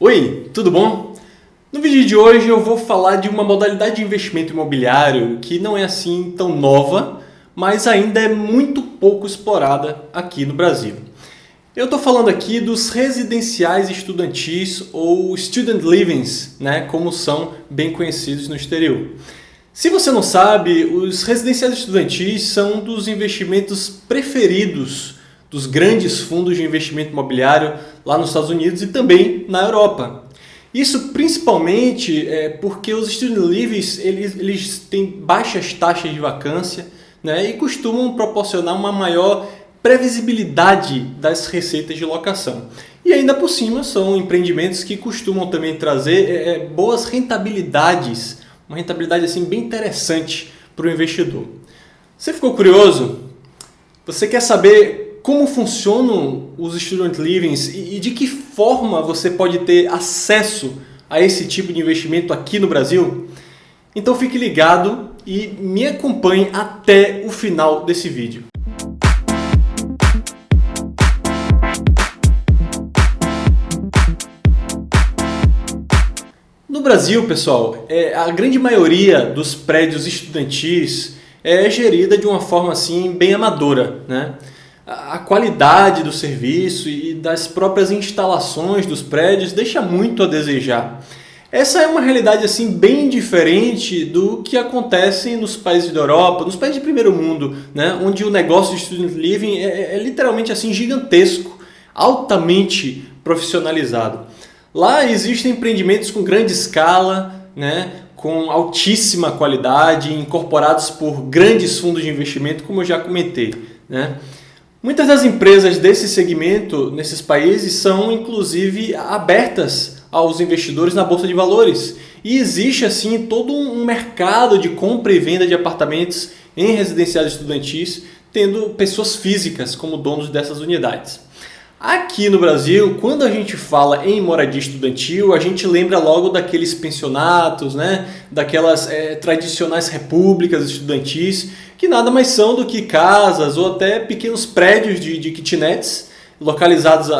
Oi, tudo bom? No vídeo de hoje eu vou falar de uma modalidade de investimento imobiliário que não é assim tão nova, mas ainda é muito pouco explorada aqui no Brasil. Eu estou falando aqui dos residenciais estudantis ou student livings, como são bem conhecidos no exterior. Se você não sabe, os residenciais estudantis são um dos investimentos preferidos dos grandes fundos de investimento imobiliário lá nos Estados Unidos e também na Europa. Isso principalmente porque os student livings eles têm baixas taxas de vacância, e costumam proporcionar uma maior previsibilidade das receitas de locação. E ainda por cima são empreendimentos que costumam também trazer boas rentabilidades, uma rentabilidade assim, bem interessante para o investidor. Você ficou curioso? Você quer saber como funcionam os student livings e de que forma você pode ter acesso a esse tipo de investimento aqui no Brasil? Então fique ligado e me acompanhe até o final desse vídeo. No Brasil, pessoal, a grande maioria dos prédios estudantis é gerida de uma forma assim bem amadora, A qualidade do serviço e das próprias instalações dos prédios deixa muito a desejar. Essa é uma realidade assim bem diferente do que acontece nos países da Europa, nos países de primeiro mundo, onde o negócio de student living é literalmente assim gigantesco, altamente profissionalizado. Lá existem empreendimentos com grande escala, com altíssima qualidade, incorporados por grandes fundos de investimento, como eu já comentei. Muitas das empresas desse segmento, nesses países, são inclusive abertas aos investidores na Bolsa de Valores. E existe assim todo um mercado de compra e venda de apartamentos em residenciais estudantis, tendo pessoas físicas como donos dessas unidades. Aqui no Brasil, quando a gente fala em moradia estudantil, a gente lembra logo daqueles pensionatos, daquelas tradicionais repúblicas estudantis, que nada mais são do que casas ou até pequenos prédios de kitnets localizados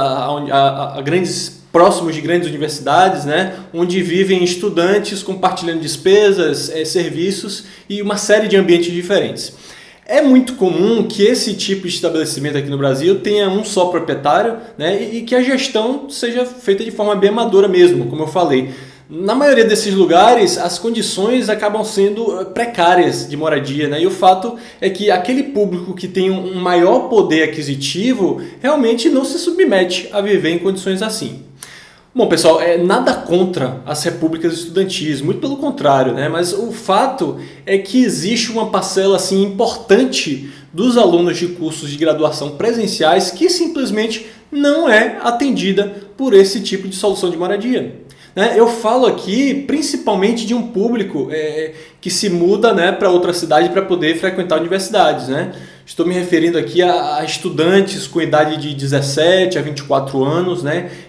próximos de grandes universidades, onde vivem estudantes compartilhando despesas, serviços e uma série de ambientes diferentes. É muito comum que esse tipo de estabelecimento aqui no Brasil tenha um só proprietário, e que a gestão seja feita de forma bem amadora mesmo, como eu falei. Na maioria desses lugares, as condições acabam sendo precárias de moradia, e o fato é que aquele público que tem um maior poder aquisitivo realmente não se submete a viver em condições assim. Bom, pessoal, nada contra as repúblicas estudantis, muito pelo contrário, mas o fato é que existe uma parcela assim, importante dos alunos de cursos de graduação presenciais que simplesmente não é atendida por esse tipo de solução de moradia. Eu falo aqui principalmente de um público que se muda para outra cidade para poder frequentar universidades. Estou me referindo aqui a estudantes com idade de 17 a 24 anos,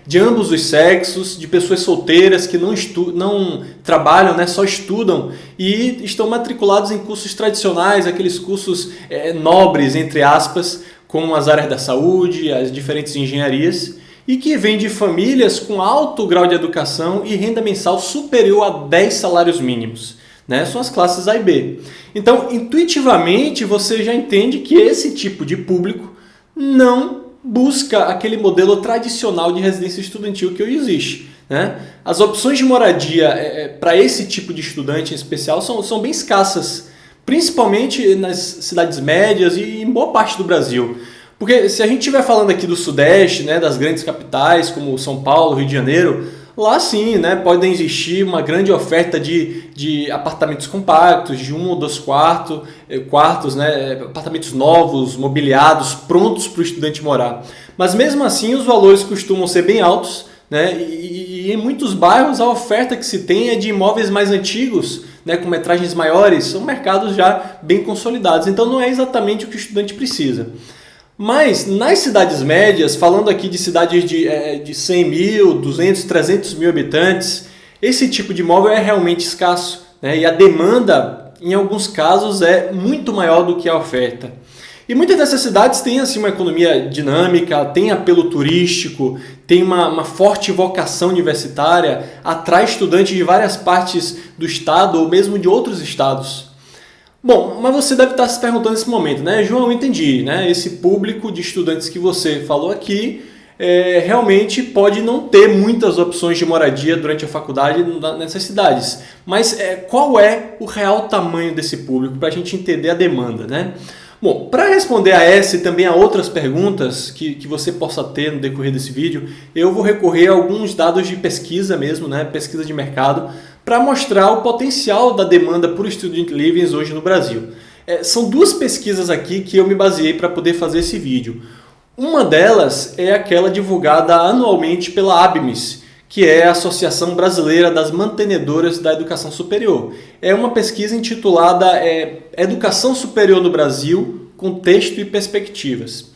de ambos os sexos, de pessoas solteiras que não trabalham, só estudam e estão matriculados em cursos tradicionais, aqueles cursos nobres, entre aspas, como as áreas da saúde, as diferentes engenharias, e que vêm de famílias com alto grau de educação e renda mensal superior a 10 salários mínimos. São as classes A e B. Então, intuitivamente, você já entende que esse tipo de público não busca aquele modelo tradicional de residência estudantil que hoje existe. As opções de moradia para esse tipo de estudante em especial são bem escassas, principalmente nas cidades médias e em boa parte do Brasil. Porque se a gente estiver falando aqui do Sudeste, das grandes capitais como São Paulo, Rio de Janeiro, lá sim, podem existir uma grande oferta de apartamentos compactos, de 1 ou 2 quartos, apartamentos novos, mobiliados, prontos para o estudante morar. Mas mesmo assim os valores costumam ser bem altos, e em muitos bairros a oferta que se tem é de imóveis mais antigos, com metragens maiores, são mercados já bem consolidados, então não é exatamente o que o estudante precisa. Mas nas cidades médias, falando aqui de cidades de 100 mil, 200, 300 mil habitantes, esse tipo de imóvel é realmente escasso, e a demanda, em alguns casos, é muito maior do que a oferta. E muitas dessas cidades têm assim, uma economia dinâmica, tem apelo turístico, tem uma forte vocação universitária, atrai estudantes de várias partes do estado ou mesmo de outros estados. Bom, mas você deve estar se perguntando nesse momento, né? João, eu entendi, né? Esse público de estudantes que você falou aqui realmente pode não ter muitas opções de moradia durante a faculdade nessas cidades. Mas qual é o real tamanho desse público para a gente entender a demanda, né? Bom, para responder a essa e também a outras perguntas que você possa ter no decorrer desse vídeo, eu vou recorrer a alguns dados de pesquisa mesmo, né? Pesquisa de mercado, para mostrar o potencial da demanda por student living hoje no Brasil. São duas pesquisas aqui que eu me baseei para poder fazer esse vídeo. Uma delas é aquela divulgada anualmente pela ABMES, que é a Associação Brasileira das Mantenedoras da Educação Superior. É uma pesquisa intitulada Educação Superior no Brasil, Contexto e Perspectivas.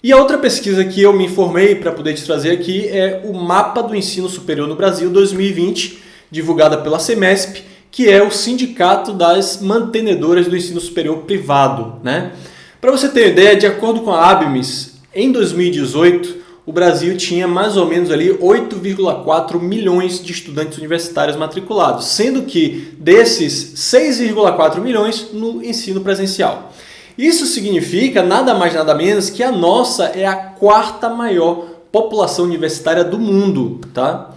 E a outra pesquisa que eu me informei para poder te trazer aqui é o Mapa do Ensino Superior no Brasil 2020, divulgada pela CEMESP, que é o Sindicato das Mantenedoras do Ensino Superior Privado, né? Para você ter ideia, de acordo com a ABMES, em 2018, o Brasil tinha mais ou menos ali 8,4 milhões de estudantes universitários matriculados, sendo que desses 6,4 milhões no ensino presencial. Isso significa nada mais nada menos que a nossa é a quarta maior população universitária do mundo, tá?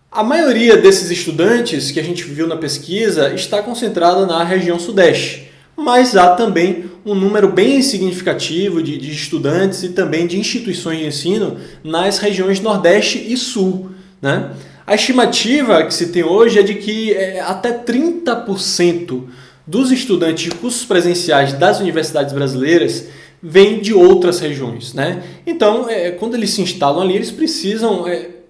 A maioria desses estudantes que a gente viu na pesquisa está concentrada na região sudeste, mas há também um número bem significativo de estudantes e também de instituições de ensino nas regiões nordeste e sul, né? A estimativa que se tem hoje é de que até 30% dos estudantes de cursos presenciais das universidades brasileiras vêm de outras regiões, né? Então, quando eles se instalam ali, eles precisam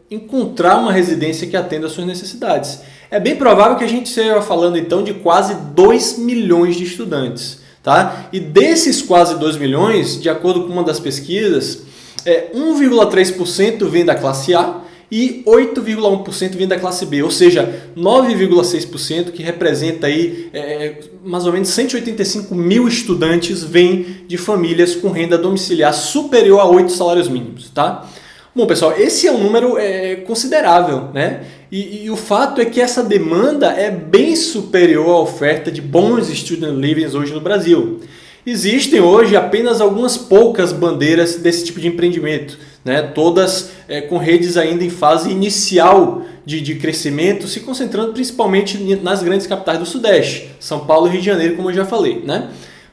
encontrar uma residência que atenda às suas necessidades. É bem provável que a gente esteja falando então de quase 2 milhões de estudantes, tá? E desses quase 2 milhões, de acordo com uma das pesquisas, 1,3% vem da classe A e 8,1% vem da classe B, ou seja, 9,6% que representa aí mais ou menos 185 mil estudantes vêm de famílias com renda domiciliar superior a 8 salários mínimos, tá? Bom, pessoal, esse é um número considerável, né? E o fato é que essa demanda é bem superior à oferta de bons student livings hoje no Brasil. Existem hoje apenas algumas poucas bandeiras desse tipo de empreendimento, né? Todas com redes ainda em fase inicial de crescimento, se concentrando principalmente nas grandes capitais do Sudeste, São Paulo e Rio de Janeiro, como eu já falei, né?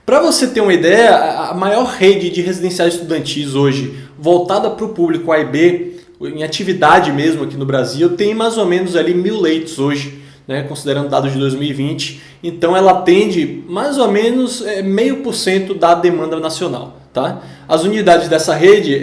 Para você ter uma ideia, a maior rede de residenciais estudantis hoje, voltada para o público A e B, em atividade mesmo aqui no Brasil, tem mais ou menos ali 1.000 leitos hoje, né, considerando dados de 2020. Então ela atende mais ou menos 0,5% da demanda nacional. Tá? As unidades dessa rede,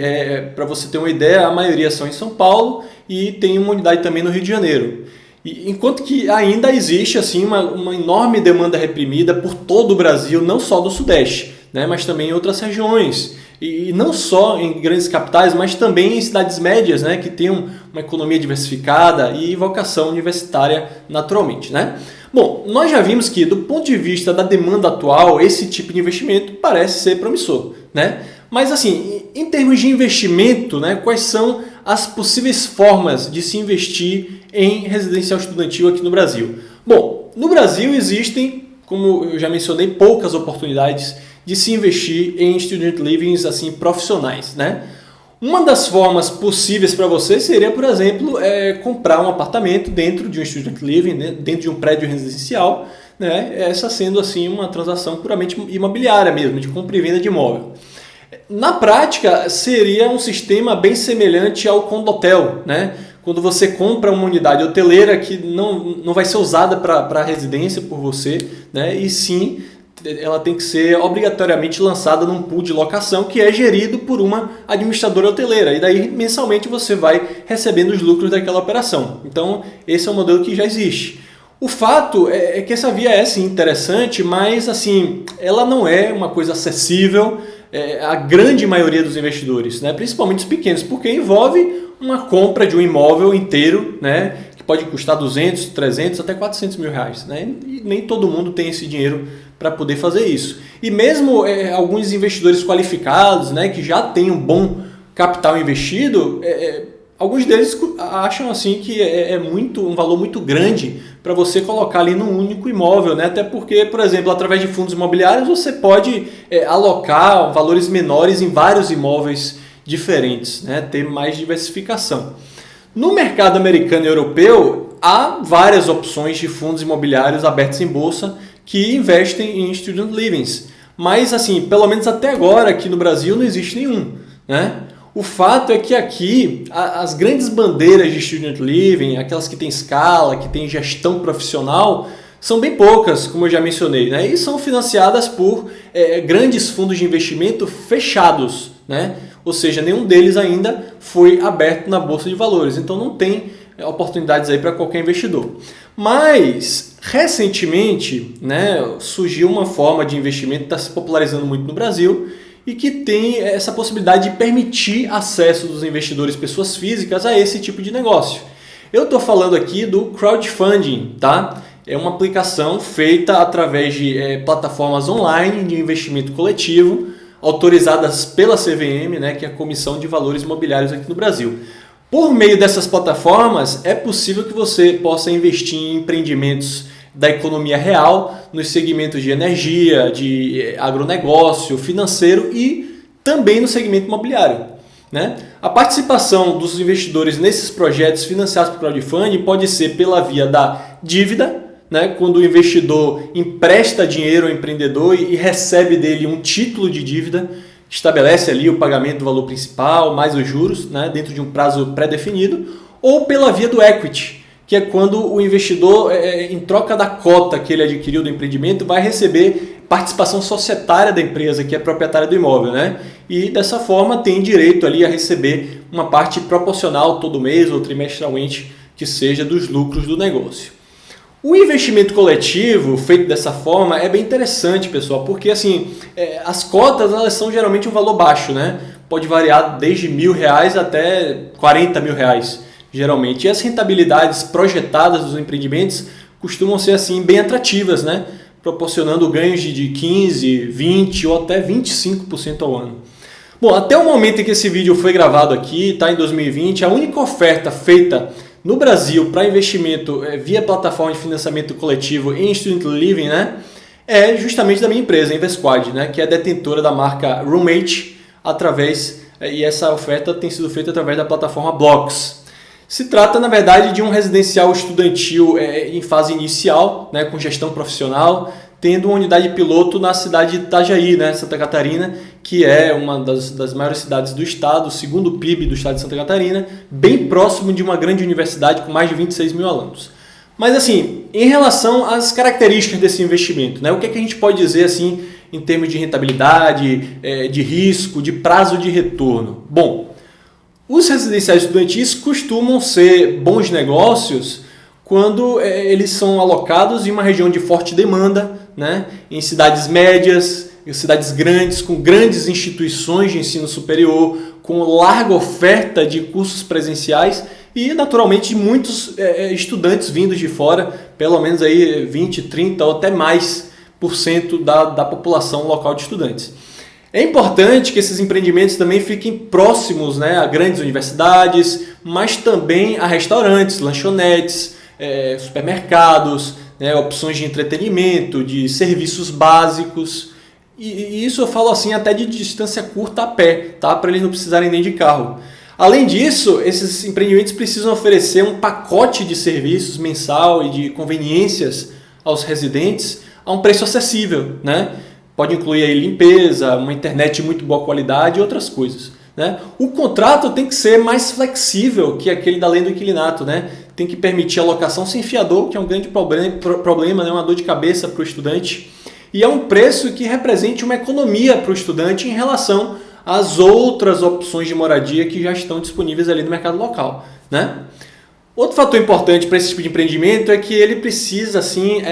para você ter uma ideia, a maioria são em São Paulo e tem uma unidade também no Rio de Janeiro. Enquanto que ainda existe assim, uma enorme demanda reprimida por todo o Brasil, não só do Sudeste, né, mas também em outras regiões. E não só em grandes capitais, mas também em cidades médias, né, que têm uma economia diversificada e vocação universitária naturalmente, né? Bom, nós já vimos que do ponto de vista da demanda atual, esse tipo de investimento parece ser promissor, né? Mas assim, em termos de investimento, né, quais são as possíveis formas de se investir em residencial estudantil aqui no Brasil? Bom, no Brasil existem, como eu já mencionei, poucas oportunidades de se investir em student livings assim, profissionais, né? Uma das formas possíveis para você seria, por exemplo, comprar um apartamento dentro de um student living, né? Dentro de um prédio residencial, né? Essa sendo assim uma transação puramente imobiliária mesmo, de compra e venda de imóvel. Na prática, seria um sistema bem semelhante ao condotel, né? Quando você compra uma unidade hoteleira que não vai ser usada para residência por você, né? E sim, ela tem que ser obrigatoriamente lançada num pool de locação que é gerido por uma administradora hoteleira. E daí, mensalmente, você vai recebendo os lucros daquela operação. Então, esse é um modelo que já existe. O fato é que essa via é sim interessante, mas assim, ela não é uma coisa acessível à grande maioria dos investidores, né? Principalmente os pequenos, porque envolve uma compra de um imóvel inteiro, né? Que pode custar 200, 300, até 400 mil reais, né? E nem todo mundo tem esse dinheiro para poder fazer isso. E mesmo alguns investidores qualificados, né, que já têm um bom capital investido, alguns deles acham assim que um valor muito grande para você colocar ali num único imóvel, né? Até porque, por exemplo, através de fundos imobiliários você pode alocar valores menores em vários imóveis diferentes, né? Ter mais diversificação. No mercado americano e europeu, há várias opções de fundos imobiliários abertos em bolsa que investem em student livings. Mas, assim, pelo menos até agora aqui no Brasil não existe nenhum, né? O fato é que aqui as grandes bandeiras de student living, aquelas que têm escala, que têm gestão profissional, são bem poucas, como eu já mencionei, né? E são financiadas por grandes fundos de investimento fechados, né? Ou seja, nenhum deles ainda foi aberto na Bolsa de Valores, então não tem oportunidades aí para qualquer investidor. Mas, recentemente, né, surgiu uma forma de investimento que está se popularizando muito no Brasil e que tem essa possibilidade de permitir acesso dos investidores, pessoas físicas, a esse tipo de negócio. Eu estou falando aqui do crowdfunding, tá? É uma aplicação feita através de plataformas online de investimento coletivo, autorizadas pela CVM, né, que é a Comissão de Valores Imobiliários aqui no Brasil. Por meio dessas plataformas, é possível que você possa investir em empreendimentos da economia real, nos segmentos de energia, de agronegócio, financeiro e também no segmento imobiliário, né? A participação dos investidores nesses projetos financiados por crowdfunding pode ser pela via da dívida, né? Quando o investidor empresta dinheiro ao empreendedor e recebe dele um título de dívida, estabelece ali o pagamento do valor principal, mais os juros, né? Dentro de um prazo pré-definido, ou pela via do equity, que é quando o investidor, em troca da cota que ele adquiriu do empreendimento, vai receber participação societária da empresa, que é proprietária do imóvel, né? E dessa forma tem direito ali a receber uma parte proporcional todo mês ou trimestralmente, que seja dos lucros do negócio. O investimento coletivo feito dessa forma é bem interessante, pessoal, porque assim, as cotas elas são geralmente um valor baixo, né? Pode variar desde R$1.000 até R$40.000, geralmente. E as rentabilidades projetadas dos empreendimentos costumam ser assim bem atrativas, né? Proporcionando ganhos de 15%, 20% ou até 25% ao ano. Bom, até o momento em que esse vídeo foi gravado aqui, tá, em 2020, a única oferta feita no Brasil para investimento via plataforma de financiamento coletivo em student living, né, é justamente da minha empresa, a Invesquad, né, que é detentora da marca Roommate, e essa oferta tem sido feita através da plataforma Blocks. Se trata, na verdade, de um residencial estudantil em fase inicial, né, com gestão profissional, tendo uma unidade piloto na cidade de Itajaí, né, Santa Catarina, que é uma das maiores cidades do estado, o segundo PIB do estado de Santa Catarina, bem próximo de uma grande universidade com mais de 26 mil alunos. Mas assim, em relação às características desse investimento, né, o que a gente pode dizer assim, em termos de rentabilidade, de risco, de prazo de retorno? Bom, os residenciais estudantis costumam ser bons negócios quando eles são alocados em uma região de forte demanda, né, em cidades médias, em cidades grandes, com grandes instituições de ensino superior, com larga oferta de cursos presenciais e, naturalmente, muitos estudantes vindos de fora, pelo menos aí 20, 30 ou até mais por cento da população local de estudantes. É importante que esses empreendimentos também fiquem próximos, né, a grandes universidades, mas também a restaurantes, lanchonetes, supermercados, né, opções de entretenimento, de serviços básicos. E isso eu falo assim até de distância curta a pé, tá? Para eles não precisarem nem de carro. Além disso, esses empreendimentos precisam oferecer um pacote de serviços mensal e de conveniências aos residentes a um preço acessível, né? Pode incluir aí limpeza, uma internet de muito boa qualidade e outras coisas, né? O contrato tem que ser mais flexível que aquele da lei do inquilinato, né? Tem que permitir alocação sem fiador, que é um grande problema, né? Uma dor de cabeça para o estudante. E é um preço que represente uma economia para o estudante em relação às outras opções de moradia que já estão disponíveis ali no mercado local, né? Outro fator importante para esse tipo de empreendimento é que ele precisa assim,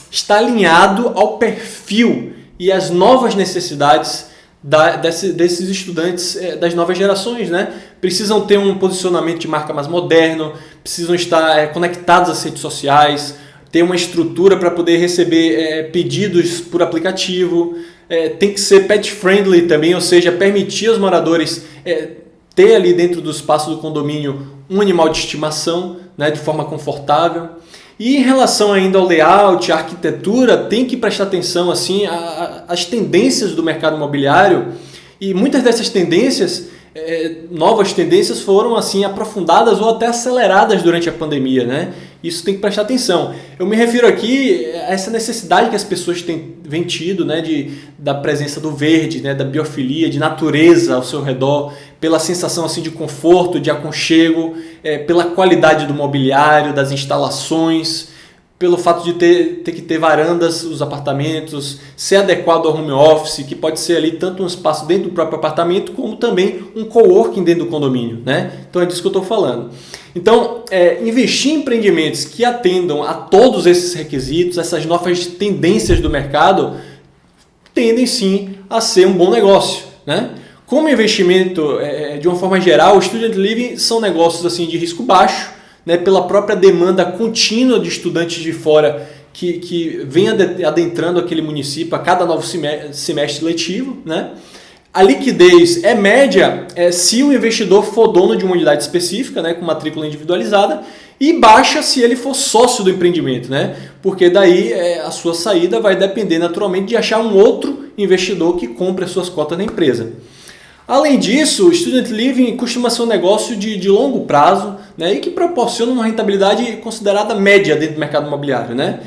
estar alinhado ao perfil e às novas necessidades desses estudantes das novas gerações, né? Precisam ter um posicionamento de marca mais moderno, precisam estar conectados às redes sociais, ter uma estrutura para poder receber pedidos por aplicativo, tem que ser pet friendly também, ou seja, permitir aos moradores ter ali dentro do espaço do condomínio um animal de estimação, né, de forma confortável. E em relação ainda ao layout, à arquitetura, tem que prestar atenção assim, às tendências do mercado imobiliário, e muitas dessas tendências, novas tendências, foram assim aprofundadas ou até aceleradas durante a pandemia, né? Isso tem que prestar atenção. Eu me refiro aqui a essa necessidade que as pessoas vêm tido, né, da presença do verde, né, da biofilia, de natureza ao seu redor, pela sensação assim, de conforto, de aconchego, pela qualidade do mobiliário, das instalações, pelo fato de ter que ter varandas nos apartamentos, ser adequado ao home office, que pode ser ali tanto um espaço dentro do próprio apartamento, como também um coworking dentro do condomínio, né? Então é disso que eu estou falando. Então, investir em empreendimentos que atendam a todos esses requisitos, essas novas tendências do mercado, tendem sim a ser um bom negócio, né? Como investimento, de uma forma geral, o Student Living são negócios assim, de risco baixo, né, pela própria demanda contínua de estudantes de fora que vem adentrando aquele município a cada novo semestre letivo, né? A liquidez é média se o investidor for dono de uma unidade específica, né, com matrícula individualizada, e baixa se ele for sócio do empreendimento, né? Porque daí a sua saída vai depender naturalmente de achar um outro investidor que compre as suas cotas na empresa. Além disso, o Student Living costuma ser um negócio de longo prazo, né, e que proporciona uma rentabilidade considerada média dentro do mercado imobiliário, né,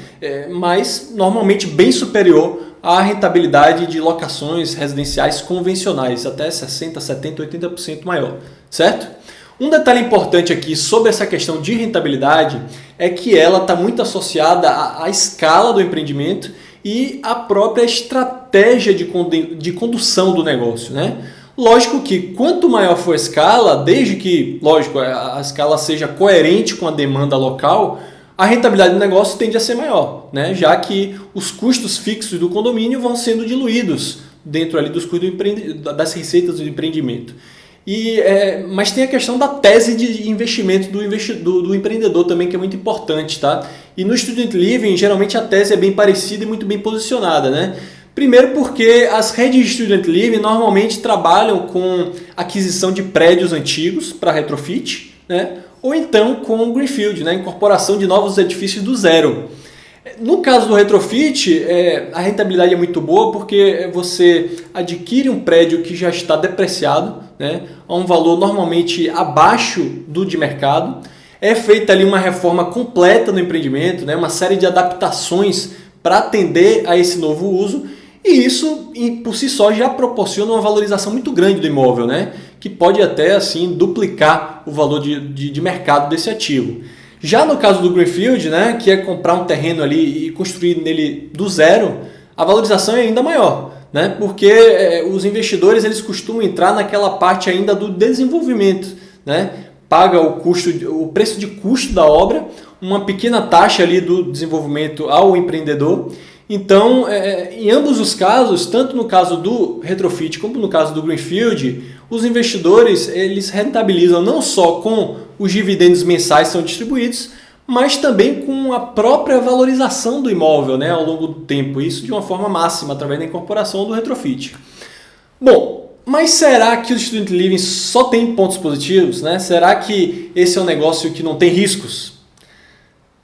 mas normalmente bem superior à rentabilidade de locações residenciais convencionais, até 60%, 70%, 80% maior, certo? Um detalhe importante aqui sobre essa questão de rentabilidade é que ela está muito associada à escala do empreendimento e à própria estratégia de condução do negócio, né? Lógico que quanto maior for a escala, desde que, lógico, a escala seja coerente com a demanda local, a rentabilidade do negócio tende a ser maior, né? Já que os custos fixos do condomínio vão sendo diluídos dentro ali dos custos das receitas do empreendimento. Mas tem a questão da tese de investimento do empreendedor também, que é muito importante, tá? E no Student Living, geralmente a tese é bem parecida e muito bem posicionada, né? Primeiro porque as redes de Student Living normalmente trabalham com aquisição de prédios antigos para retrofit, né? Ou então com Greenfield, né? Incorporação de novos edifícios do zero. No caso do retrofit, a rentabilidade é muito boa porque você adquire um prédio que já está depreciado, né? A um valor normalmente abaixo do de mercado. É feita ali uma reforma completa no empreendimento, né? Uma série de adaptações para atender a esse novo uso. E isso, por si só, já proporciona uma valorização muito grande do imóvel, né? Que pode até assim duplicar o valor de mercado desse ativo. Já no caso do Greenfield, né, que é comprar um terreno ali e construir nele do zero, a valorização é ainda maior, né? Porque os investidores eles costumam entrar naquela parte ainda do desenvolvimento, né? Paga o preço de custo da obra, uma pequena taxa ali do desenvolvimento ao empreendedor. Então, em ambos os casos, tanto no caso do retrofit como no caso do Greenfield, os investidores eles rentabilizam não só com os dividendos mensais que são distribuídos, mas também com a própria valorização do imóvel, né, ao longo do tempo. Isso de uma forma máxima, através da incorporação do retrofit. Bom, mas será que o Student Living só tem pontos positivos, né? Será que esse é um negócio que não tem riscos?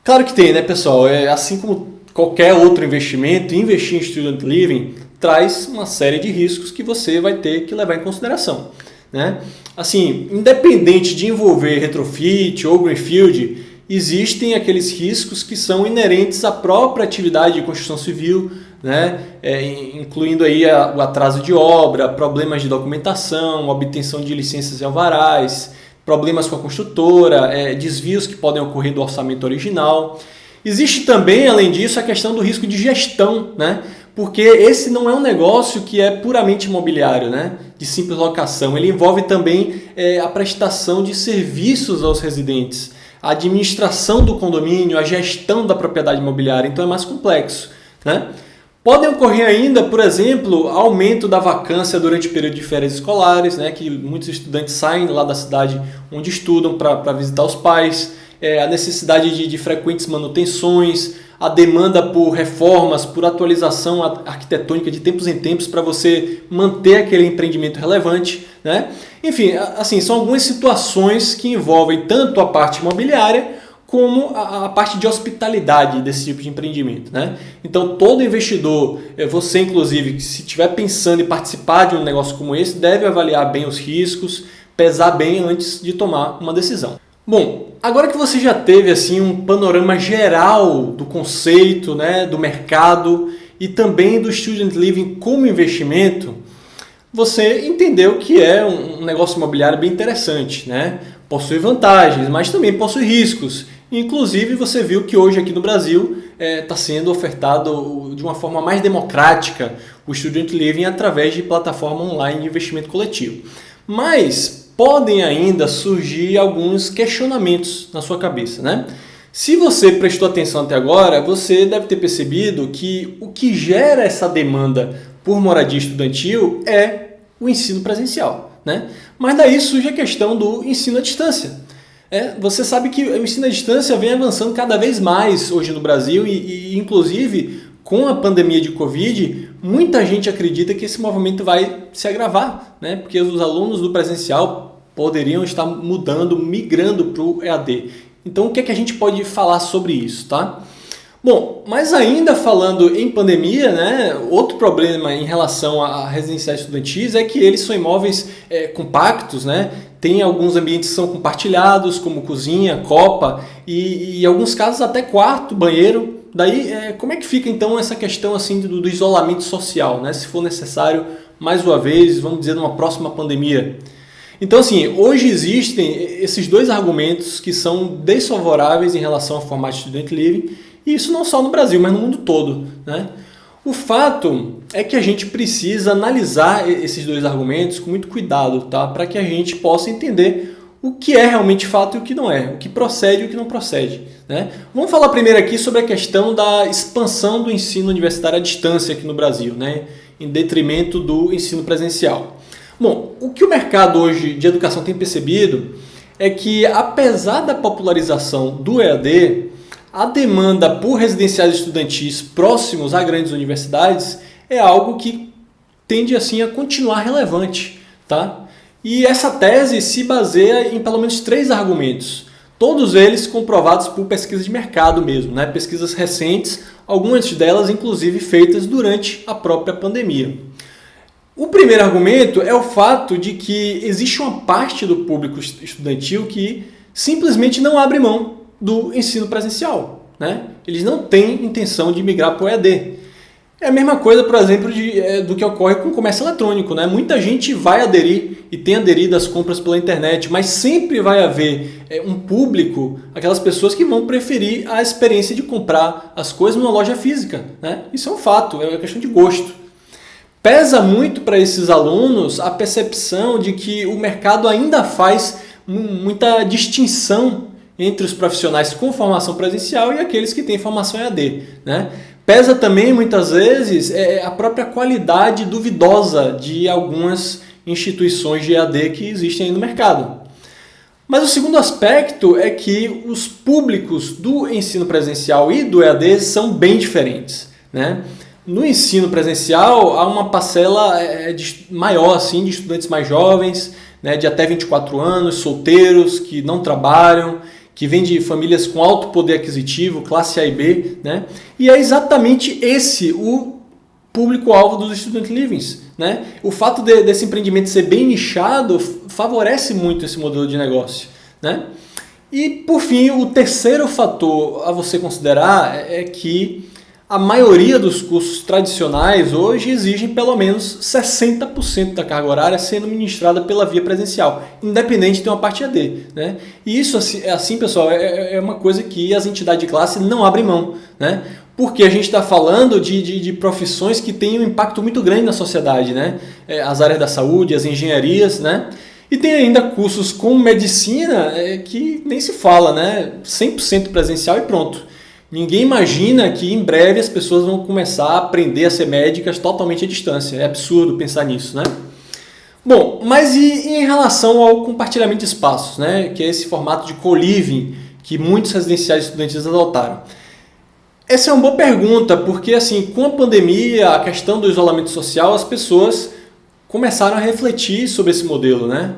Claro que tem, né, pessoal? Assim como qualquer outro investimento, investir em Student Living traz uma série de riscos que você vai ter que levar em consideração, né? Assim, independente de envolver retrofit ou greenfield, existem aqueles riscos que são inerentes à própria atividade de construção civil, né? Incluindo aí o atraso de obra, problemas de documentação, obtenção de licenças e alvarás, problemas com a construtora, desvios que podem ocorrer do orçamento original. Existe também, além disso, a questão do risco de gestão, né? Porque esse não é um negócio que é puramente imobiliário, né? De simples locação. Ele envolve também a prestação de serviços aos residentes, a administração do condomínio, a gestão da propriedade imobiliária. Então é mais complexo, né? Podem ocorrer ainda, por exemplo, aumento da vacância durante o período de férias escolares, né? Que muitos estudantes saem lá da cidade onde estudam para visitar os pais. a necessidade de frequentes manutenções, a demanda por reformas, por atualização arquitetônica de tempos em tempos para você manter aquele empreendimento relevante, né? Enfim, assim, são algumas situações que envolvem tanto a parte imobiliária como a parte de hospitalidade desse tipo de empreendimento, né? Então, todo investidor, você inclusive, se estiver pensando em participar de um negócio como esse, deve avaliar bem os riscos, pesar bem antes de tomar uma decisão. Bom, agora que você já teve assim um panorama geral do conceito, né, do mercado e também do Student Living como investimento, você entendeu que é um negócio imobiliário bem interessante, né? Possui vantagens, mas também possui riscos. Inclusive, você viu que hoje aqui no Brasil está sendo ofertado de uma forma mais democrática o Student Living através de plataforma online de investimento coletivo. Mas podem ainda surgir alguns questionamentos na sua cabeça, né? Se você prestou atenção até agora, você deve ter percebido que o que gera essa demanda por moradia estudantil é o ensino presencial, né? Mas daí surge a questão do ensino à distância. Você sabe que o ensino à distância vem avançando cada vez mais hoje no Brasil e inclusive, com a pandemia de Covid, muita gente acredita que esse movimento vai se agravar, né? Porque os alunos do presencial poderiam estar mudando, migrando para o EAD. Então, o que é que a gente pode falar sobre isso, tá? Bom, mas ainda falando em pandemia, né, outro problema em relação a residenciais estudantis é que eles são imóveis compactos, né? Tem alguns ambientes que são compartilhados, como cozinha, copa e em alguns casos até quarto, banheiro. Daí, como é que fica então essa questão assim do isolamento social, né? Se for necessário, mais uma vez, vamos dizer, numa próxima pandemia. Então, assim, hoje existem esses dois argumentos que são desfavoráveis em relação ao formato Student Living, e isso não só no Brasil, mas no mundo todo, né? O fato é que a gente precisa analisar esses dois argumentos com muito cuidado, tá? Para que a gente possa entender o que é realmente fato e o que não é, o que procede e o que não procede, né? Vamos falar primeiro aqui sobre a questão da expansão do ensino universitário à distância aqui no Brasil, né? Em detrimento do ensino presencial. Bom, o que o mercado hoje de educação tem percebido é que, apesar da popularização do EAD, a demanda por residenciais estudantis próximos a grandes universidades é algo que tende assim a continuar relevante, tá? E essa tese se baseia em pelo menos 3 argumentos, todos eles comprovados por pesquisas de mercado mesmo, né? Pesquisas recentes, algumas delas inclusive feitas durante a própria pandemia. O primeiro argumento é o fato de que existe uma parte do público estudantil que simplesmente não abre mão do ensino presencial, né? Eles não têm intenção de migrar para o EAD. É a mesma coisa, por exemplo, do que ocorre com o comércio eletrônico, né? Muita gente vai aderir e tem aderido às compras pela internet, mas sempre vai haver um público, aquelas pessoas que vão preferir a experiência de comprar as coisas numa loja física, né? Isso é um fato, é uma questão de gosto. Pesa muito para esses alunos a percepção de que o mercado ainda faz muita distinção entre os profissionais com formação presencial e aqueles que têm formação EAD, né? Pesa também, muitas vezes, a própria qualidade duvidosa de algumas instituições de EAD que existem aí no mercado. Mas o segundo aspecto é que os públicos do ensino presencial e do EAD são bem diferentes, né? No ensino presencial, há uma parcela maior assim, de estudantes mais jovens, né, de até 24 anos, solteiros, que não trabalham, que vêm de famílias com alto poder aquisitivo, classe A e B, né? E é exatamente esse o público-alvo dos Student Livings, né? O fato desse empreendimento ser bem nichado favorece muito esse modelo de negócio, né? E, por fim, o terceiro fator a você considerar é que a maioria dos cursos tradicionais hoje exigem pelo menos 60% da carga horária sendo ministrada pela via presencial, independente de ter uma parte AD, né? E isso, assim, pessoal, é uma coisa que as entidades de classe não abrem mão, né? Porque a gente está falando de profissões que têm um impacto muito grande na sociedade, né? As áreas da saúde, as engenharias, né? E tem ainda cursos como medicina que nem se fala, né? 100% presencial e pronto. Ninguém imagina que em breve as pessoas vão começar a aprender a ser médicas totalmente à distância. É absurdo pensar nisso, né? Bom, mas e em relação ao compartilhamento de espaços, né? Que é esse formato de co-living que muitos residenciais estudantis adotaram? Essa é uma boa pergunta, porque assim, com a pandemia, a questão do isolamento social, as pessoas começaram a refletir sobre esse modelo, né?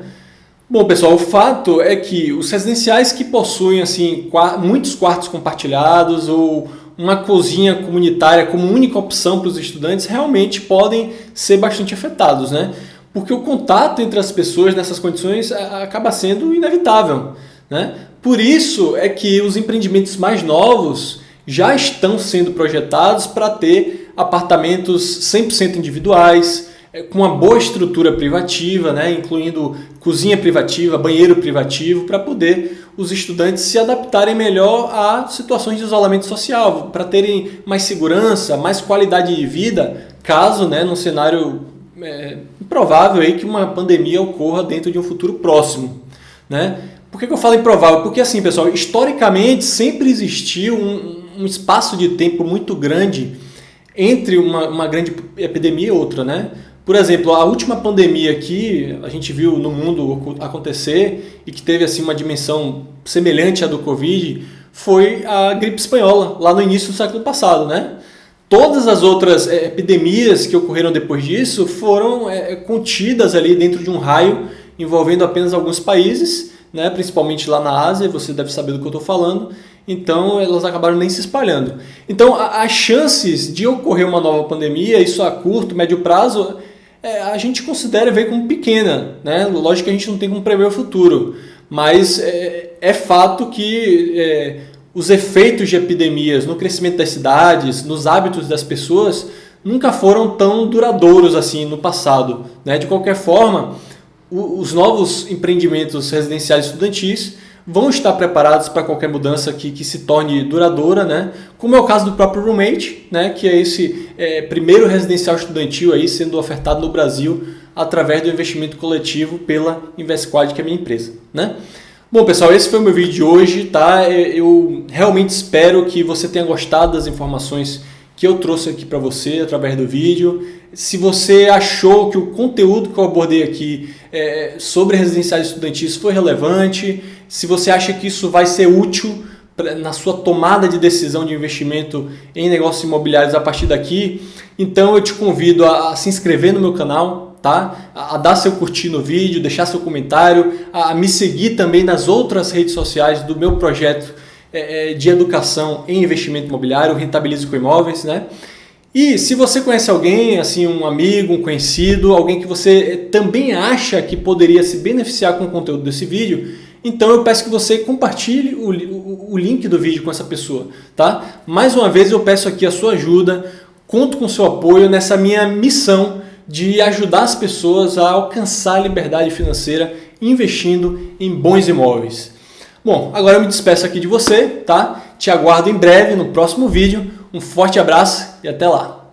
Bom, pessoal, o fato é que os residenciais que possuem assim, muitos quartos compartilhados ou uma cozinha comunitária como única opção para os estudantes realmente podem ser bastante afetados, né? Porque o contato entre as pessoas nessas condições acaba sendo inevitável, né? Por isso é que os empreendimentos mais novos já estão sendo projetados para ter apartamentos 100% individuais, com uma boa estrutura privativa, né, incluindo cozinha privativa, banheiro privativo, para poder os estudantes se adaptarem melhor a situações de isolamento social, para terem mais segurança, mais qualidade de vida, caso, né, num cenário improvável aí, que uma pandemia ocorra dentro de um futuro próximo, né? Por que eu falo improvável? Porque assim, pessoal, historicamente sempre existiu um espaço de tempo muito grande entre uma grande epidemia e outra, né? Por exemplo, a última pandemia que a gente viu no mundo acontecer e que teve assim uma dimensão semelhante à do Covid foi a gripe espanhola, lá no início do século passado, né? Todas as outras epidemias que ocorreram depois disso foram contidas ali dentro de um raio envolvendo apenas alguns países, né? Principalmente lá na Ásia, você deve saber do que eu estou falando. Então, elas acabaram nem se espalhando. Então, as chances de ocorrer uma nova pandemia, isso a curto, médio prazo, a gente considera ver como pequena, né? Lógico que a gente não tem como prever o futuro, mas é fato que os efeitos de epidemias no crescimento das cidades, nos hábitos das pessoas, nunca foram tão duradouros assim no passado, né? De qualquer forma, os novos empreendimentos residenciais estudantis vão estar preparados para qualquer mudança que se torne duradoura, né? Como é o caso do próprio Roommate, né? Que é esse primeiro residencial estudantil aí sendo ofertado no Brasil através do investimento coletivo pela Investquad, que é a minha empresa, né? Bom, pessoal, esse foi o meu vídeo de hoje, tá? Eu realmente espero que você tenha gostado das informações que eu trouxe aqui para você através do vídeo. Se você achou que o conteúdo que eu abordei aqui sobre residenciais estudantis foi relevante, se você acha que isso vai ser útil na sua tomada de decisão de investimento em negócios imobiliários a partir daqui, então eu te convido a se inscrever no meu canal, tá? A dar seu curtir no vídeo, deixar seu comentário, a me seguir também nas outras redes sociais do meu projeto de educação em investimento imobiliário, Rentabilize com Imóveis, né? E se você conhece alguém, assim, um amigo, um conhecido, alguém que você também acha que poderia se beneficiar com o conteúdo desse vídeo, então eu peço que você compartilhe o link do vídeo com essa pessoa, tá? Mais uma vez eu peço aqui a sua ajuda, conto com o seu apoio nessa minha missão de ajudar as pessoas a alcançar a liberdade financeira investindo em bons imóveis. Bom, agora eu me despeço aqui de você, tá? Te aguardo em breve no próximo vídeo. Um forte abraço e até lá!